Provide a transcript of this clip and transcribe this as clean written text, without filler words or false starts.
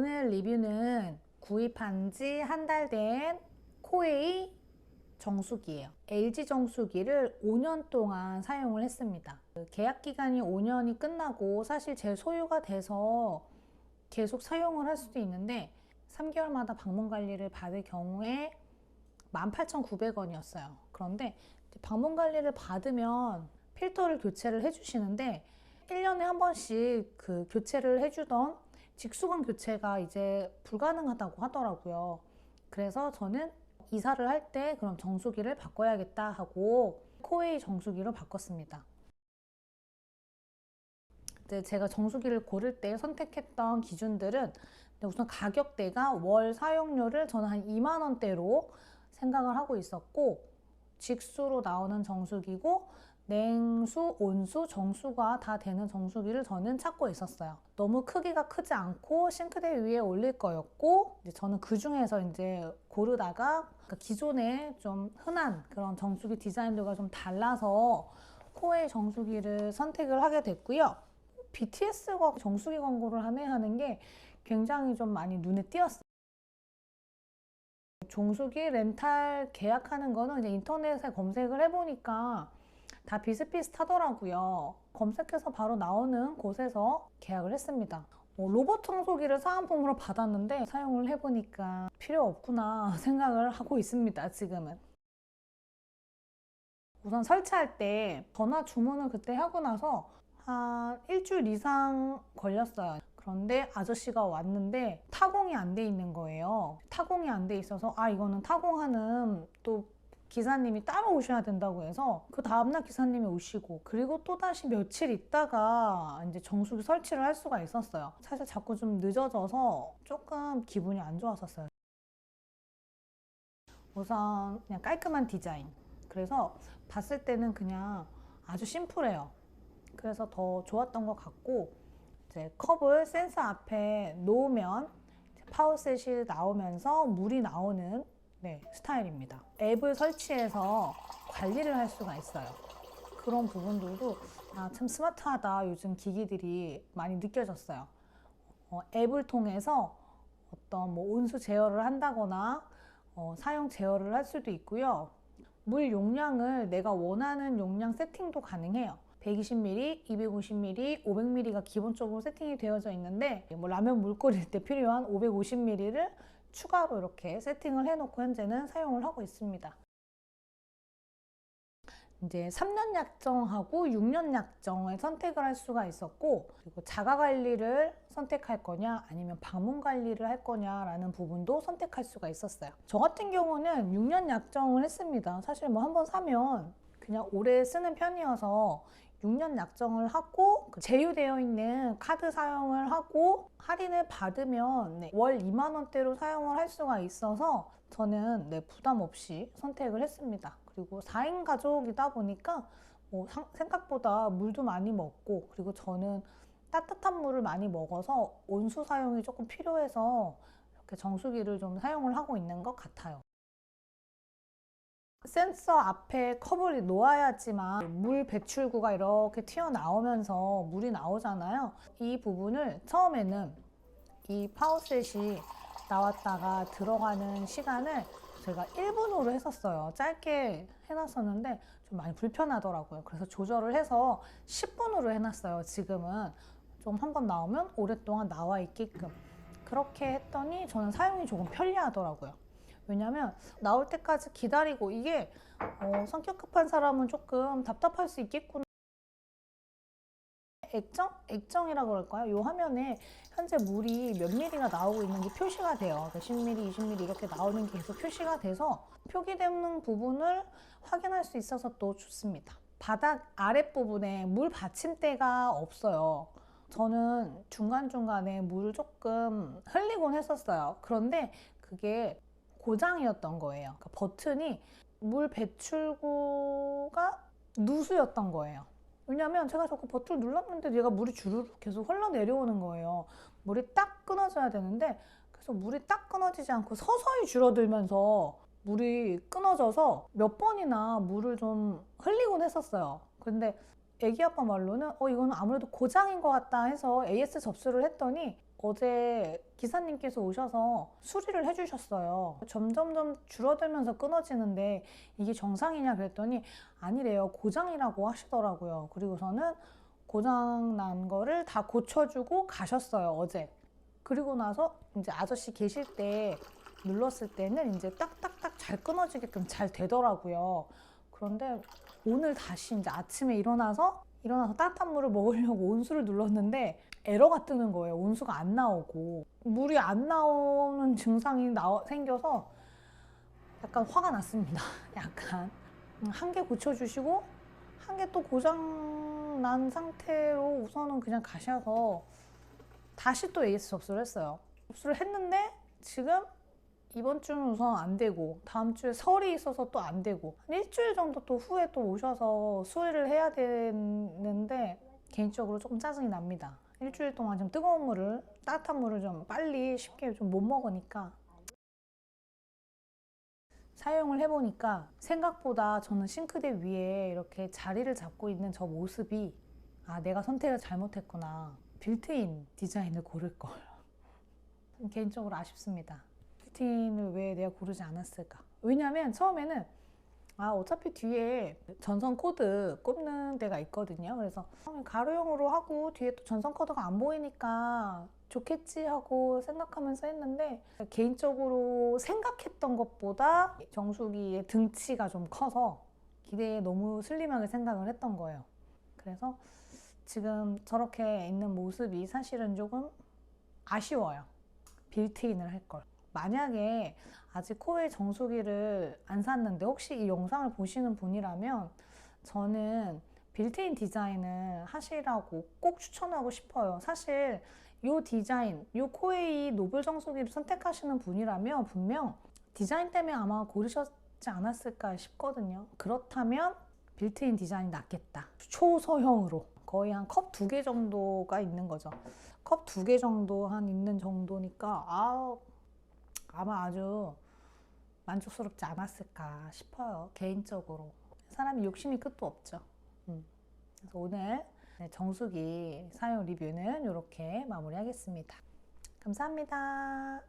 오늘 리뷰는 구입한 지 한 달 된 코웨이 정수기예요. LG 정수기를 5년 동안 사용을 했습니다. 계약 기간이 5년이 끝나고 사실 제 소유가 돼서 계속 사용을 할 수도 있는데 3개월마다 방문 관리를 받을 경우에 18,900원이었어요. 그런데 방문 관리를 받으면 필터를 교체를 해주시는데 1년에 한 번씩 그 교체를 해주던 직수건 교체가 이제 불가능하다고 하더라고요. 그래서 저는 이사를 할 때 그럼 정수기를 바꿔야겠다 하고 코웨이 정수기로 바꿨습니다. 제가 정수기를 고를 때 선택했던 기준들은 우선 가격대가 월 사용료를 저는 한 2만 원대로 생각을 하고 있었고, 직수로 나오는 정수기고 냉수, 온수, 정수가 다 되는 정수기를 저는 찾고 있었어요. 너무 크기가 크지 않고 싱크대 위에 올릴 거였고, 저는 그 중에서 이제 고르다가 기존에 좀 흔한 그런 정수기 디자인들과 좀 달라서 코웨이 정수기를 선택을 하게 됐고요. BTS가 정수기 광고를 하는 게 굉장히 좀 많이 눈에 띄었어요. 정수기 렌탈 계약하는 거는 이제 인터넷에 검색을 해보니까 다 비슷비슷하더라고요. 검색해서 바로 나오는 곳에서 계약을 했습니다. 로봇 청소기를 사은품으로 받았는데 사용을 해보니까 필요 없구나 생각을 하고 있습니다, 지금은. 우선 설치할 때 전화 주문을 그때 하고 나서 한 일주일 이상 걸렸어요. 그런데 아저씨가 왔는데 타공이 안 돼 있는 거예요. 타공이 안 돼 있어서 이거는 타공하는 또 기사님이 따로 오셔야 된다고 해서 그 다음날 기사님이 오시고, 그리고 또 다시 며칠 있다가 이제 정수기 설치를 할 수가 있었어요. 사실 자꾸 좀 늦어져서 조금 기분이 안 좋았었어요. 우선 그냥 깔끔한 디자인. 그래서 봤을 때는 그냥 아주 심플해요. 그래서 더 좋았던 것 같고, 이제 컵을 센서 앞에 놓으면 파워셋이 나오면서 물이 나오는 스타일입니다. 앱을 설치해서 관리를 할 수가 있어요. 그런 부분들도 참 스마트하다, 요즘 기기들이 많이 느껴졌어요. 앱을 통해서 어떤 온수 제어를 한다거나 사용 제어를 할 수도 있고요. 물 용량을 내가 원하는 용량 세팅도 가능해요. 120ml, 250ml, 500ml가 기본적으로 세팅이 되어져 있는데 라면 물 끓일 때 필요한 550ml를 추가로 이렇게 세팅을 해놓고 현재는 사용을 하고 있습니다. 이제 3년 약정하고 6년 약정을 선택을 할 수가 있었고, 그리고 자가 관리를 선택할 거냐 아니면 방문 관리를 할 거냐라는 부분도 선택할 수가 있었어요. 저 같은 경우는 6년 약정을 했습니다. 사실 한번 사면 그냥 오래 쓰는 편이어서 6년 약정을 하고 제휴되어 있는 카드 사용을 하고 할인을 받으면 월 2만 원대로 사용을 할 수가 있어서 저는 부담 없이 선택을 했습니다. 그리고 4인 가족이다 보니까 생각보다 물도 많이 먹고, 그리고 저는 따뜻한 물을 많이 먹어서 온수 사용이 조금 필요해서 이렇게 정수기를 좀 사용을 하고 있는 것 같아요. 센서 앞에 컵을 놓아야지만 물 배출구가 이렇게 튀어나오면서 물이 나오잖아요. 이 부분을 처음에는 이 파워셋이 나왔다가 들어가는 시간을 제가 1분으로 했었어요. 짧게 해놨었는데 좀 많이 불편하더라고요. 그래서 조절을 해서 10분으로 해놨어요. 지금은 좀 한번 나오면 오랫동안 나와 있게끔 그렇게 했더니 저는 사용이 조금 편리하더라고요. 왜냐면 나올 때까지 기다리고, 이게 성격 급한 사람은 조금 답답할 수 있겠구나. 액정이라고 그럴까요? 이 화면에 현재 물이 몇 미리가 나오고 있는지 표시가 돼요. 10mm, 20mm 이렇게 나오는 게 계속 표시가 돼서 표기되는 부분을 확인할 수 있어서 또 좋습니다. 바닥 아랫부분에 물 받침대가 없어요. 저는 중간중간에 물을 조금 흘리곤 했었어요. 그런데 그게 고장이었던 거예요. 그러니까 버튼이 물 배출구가 누수였던 거예요. 왜냐면 제가 자꾸 버튼을 눌렀는데 얘가 물이 주르륵 계속 흘러내려오는 거예요. 물이 딱 끊어져야 되는데, 그래서 물이 딱 끊어지지 않고 서서히 줄어들면서 물이 끊어져서 몇 번이나 물을 좀 흘리곤 했었어요. 근데 애기 아빠 말로는 이거는 아무래도 고장인 것 같다 해서 AS 접수를 했더니 어제 기사님께서 오셔서 수리를 해주셨어요. 점점점 줄어들면서 끊어지는데 이게 정상이냐 그랬더니 아니래요. 고장이라고 하시더라고요. 그리고서는 고장 난 거를 다 고쳐주고 가셨어요, 어제. 그리고 나서 이제 아저씨 계실 때 눌렀을 때는 이제 딱딱딱 잘 끊어지게끔 잘 되더라고요. 그런데 오늘 다시 이제 아침에 일어나서 따뜻한 물을 먹으려고 온수를 눌렀는데 에러가 뜨는 거예요. 온수가 안 나오고 물이 안 나오는 증상이 생겨서 약간 화가 났습니다. 약간 한 개 고쳐주시고 한 개 또 고장 난 상태로 우선은 그냥 가셔서 다시 또 AS 접수를 했어요. 접수를 했는데 지금 이번 주는 우선 안 되고 다음 주에 설이 있어서 또 안 되고 한 일주일 정도 또 후에 또 오셔서 수리를 해야 되는데 개인적으로 조금 짜증이 납니다. 일주일 동안 좀 뜨거운 물을, 따뜻한 물을 좀 빨리 쉽게 좀 못 먹으니까. 사용을 해보니까 생각보다 저는 싱크대 위에 이렇게 자리를 잡고 있는 저 모습이 내가 선택을 잘못했구나. 빌트인 디자인을 고를 걸. 개인적으로 아쉽습니다. 빌트인을 왜 내가 고르지 않았을까? 왜냐면 처음에는 어차피 뒤에 전선 코드 꼽는 데가 있거든요. 그래서 가로형으로 하고 뒤에 또 전선 코드가 안 보이니까 좋겠지 하고 생각하면서 했는데 개인적으로 생각했던 것보다 정수기의 등치가 좀 커서 기대에 너무 슬림하게 생각을 했던 거예요. 그래서 지금 저렇게 있는 모습이 사실은 조금 아쉬워요. 빌트인을 할 걸. 만약에 아직 코웨이 정수기를 안 샀는데 혹시 이 영상을 보시는 분이라면 저는 빌트인 디자인을 하시라고 꼭 추천하고 싶어요. 사실 이 디자인, 이 코웨이 노블 정수기를 선택하시는 분이라면 분명 디자인 때문에 아마 고르셨지 않았을까 싶거든요. 그렇다면 빌트인 디자인이 낫겠다. 초소형으로 거의 한 컵 2개 정도가 있는 거죠. 컵 2개 정도 있는 정도니까 아마 아주 만족스럽지 않았을까 싶어요. 개인적으로. 사람이 욕심이 끝도 없죠. 그래서 오늘 정수기 사용 리뷰는 이렇게 마무리하겠습니다. 감사합니다.